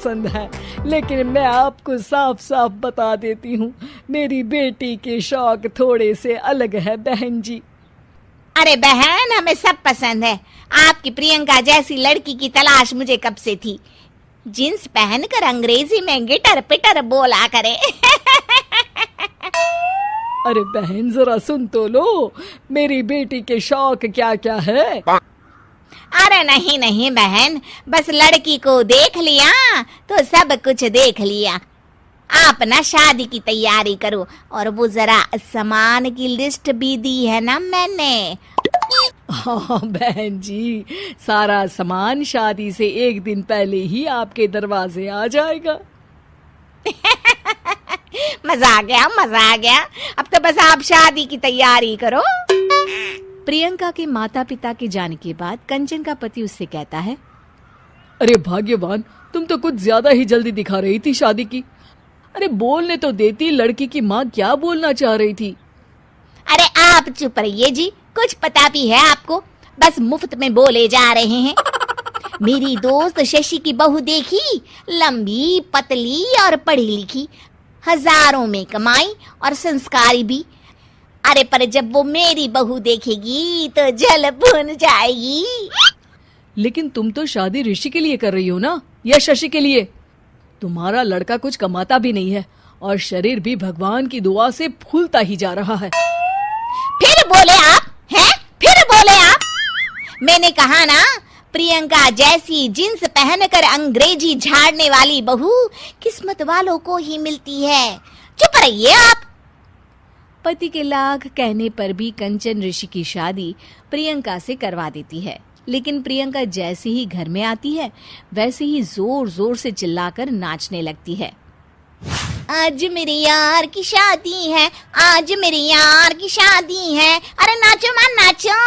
पसंद है, लेकिन मैं आपको साफ साफ बता देती हूँ, मेरी बेटी के शौक थोड़े से अलग है बहन जी। अरे बहन, हमें सब पसंद है। आपकी प्रियंका जैसी लड़की की तलाश मुझे कब से थी, जींस पहनकर अंग्रेजी में गिटर पिटर बोला करे। अरे बहन जरा सुन तो लो, मेरी बेटी के शौक क्या क्या है। अरे नहीं नहीं बहन, बस लड़की को देख लिया तो सब कुछ देख लिया। आप ना शादी की तैयारी करो, और वो जरा सामान की लिस्ट भी दी है ना मैंने। हाँ बहन जी, सारा सामान शादी से एक दिन पहले ही आपके दरवाजे आ जाएगा। मजा आ गया, मजा आ गया। अब तो बस आप शादी की तैयारी करो। प्रियंका के माता पिता के जाने के बाद कंचन का पति उससे कहता है, अरे भाग्यवान, तुम तो कुछ ज्यादा ही जल्दी दिखा रही थी शादी की। अरे बोलने तो देती, लड़की की माँ क्या बोलना चाह रही थी। अरे आप चुप रहिए जी, कुछ पता भी है आपको, बस मुफ्त में बोले जा रहे हैं। मेरी दोस्त शशि की बहू देखी, लंबी पतली और पढ़ी लिखी, हजारों में कमाई और संस्कारी भी। अरे पर जब वो मेरी बहू देखेगी तो जल भुन जाएगी। लेकिन तुम तो शादी ऋषि के लिए कर रही हो ना, या शशि के लिए? तुम्हारा लड़का कुछ कमाता भी नहीं है और शरीर भी भगवान की दुआ से फूलता ही जा रहा है। फिर बोले आप हैं? फिर बोले आप? मैंने कहा ना, प्रियंका जैसी जींस पहनकर अंग्रेजी झाड़ने वाली बहू किस्मत वालों को ही मिलती है। चुप रहिए आप। पति के लाख कहने पर भी कंचन ऋषि की शादी प्रियंका से करवा देती है। लेकिन प्रियंका जैसे ही घर में आती है, वैसे ही जोर जोर से चिल्लाकर नाचने लगती है। आज मेरे यार की शादी है, आज मेरे यार की शादी है, अरे नाचो मां नाचो।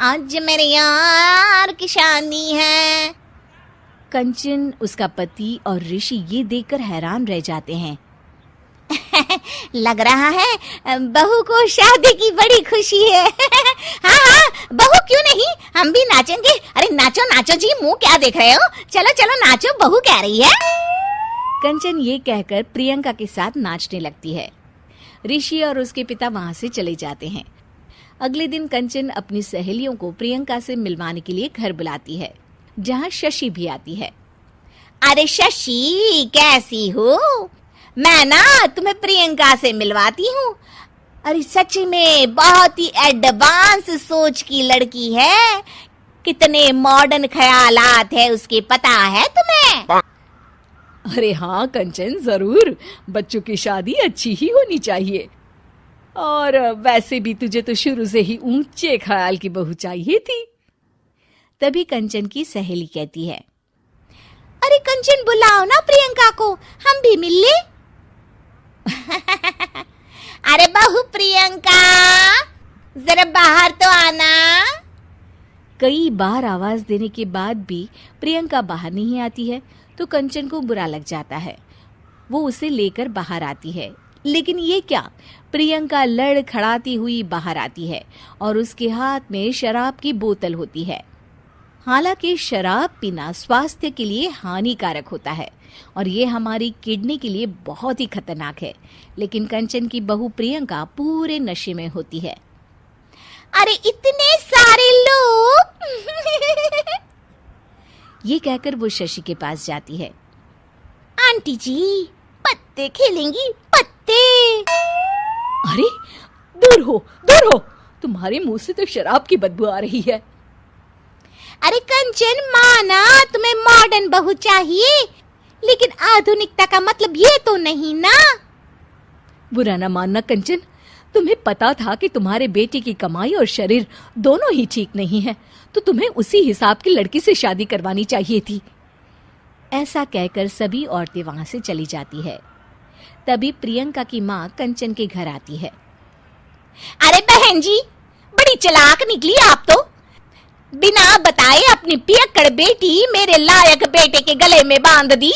आज मेरे यार की शादी है। कंचन, उसका पति और ऋषि ये देखकर हैरान रह जाते हैं। लग रहा है बहू को शादी की बड़ी खुशी है। हाँ हाँ, बहू क्यों नहीं, हम भी नाचेंगे। अरे नाचो नाचो जी, मुंह क्या देख रहे हो, चलो चलो नाचो, बहू कह रही है। कंचन ये कहकर प्रियंका के साथ नाचने लगती है। ऋषि और उसके पिता वहां से चले जाते हैं। अगले दिन कंचन अपनी सहेलियों को प्रियंका से मिलवाने के लिए घर बुलाती है, जहाँ शशि भी आती है। अरे शशि, कैसी हो? मैं ना तुम्हें प्रियंका से मिलवाती हूँ। अरे सच में बहुत ही एडवांस सोच की लड़की है, कितने मॉडर्न ख्यालात है उसके, पता है तुम्हें? अरे हाँ कंचन, जरूर, बच्चों की शादी अच्छी ही होनी चाहिए। और वैसे भी तुझे तो शुरू से ही ऊंचे ख्याल की बहू चाहिए थी। तभी कंचन की सहेली कहती है, अरे कंचन बुलाओ ना प्रियंका को, हम भी मिल ले। अरे बहू प्रियंका, जरा बाहर तो आना। कई बार आवाज देने के बाद भी प्रियंका बाहर नहीं आती है तो कंचन को बुरा लग जाता है। वो उसे लेकर बाहर आती है, लेकिन ये क्या, प्रियंका लड़खड़ाती हुई बाहर आती है और उसके हाथ में शराब की बोतल होती है। हालांकि शराब पीना स्वास्थ्य के लिए हानिकारक होता है और ये हमारी किडनी के लिए बहुत ही खतरनाक है, लेकिन कंचन की बहू प्रियंका पूरे नशे में होती है। अरे इतने सारे लोग। ये कहकर वो शशि के पास जाती है। आंटी जी, पत्ते खेलेंगी, पत्ते। अरे दूर हो, दूर हो, तुम्हारे मुंह से तो शराब की बदबू आ रही है। अरे कंचन, माना तुम्हें मॉडर्न बहू चाहिए, लेकिन आधुनिकता का मतलब ये तो नहीं ना। बुरा ना मानना कंचन, तुम्हें पता था कि तुम्हारे बेटे की कमाई और शरीर दोनों ही ठीक नहीं है, तो तुम्हें उसी हिसाब की लड़की से शादी करवानी चाहिए थी। ऐसा कहकर सभी औरतें वहां से चली जाती है। तभी प्रियंका की माँ कंचन के घर आती है। अरे बहन जी, बड़ी चालाक निकली आप तो, बिना बताए अपनी पियक्कड़ बेटी मेरे लायक बेटे के गले में बांध दी।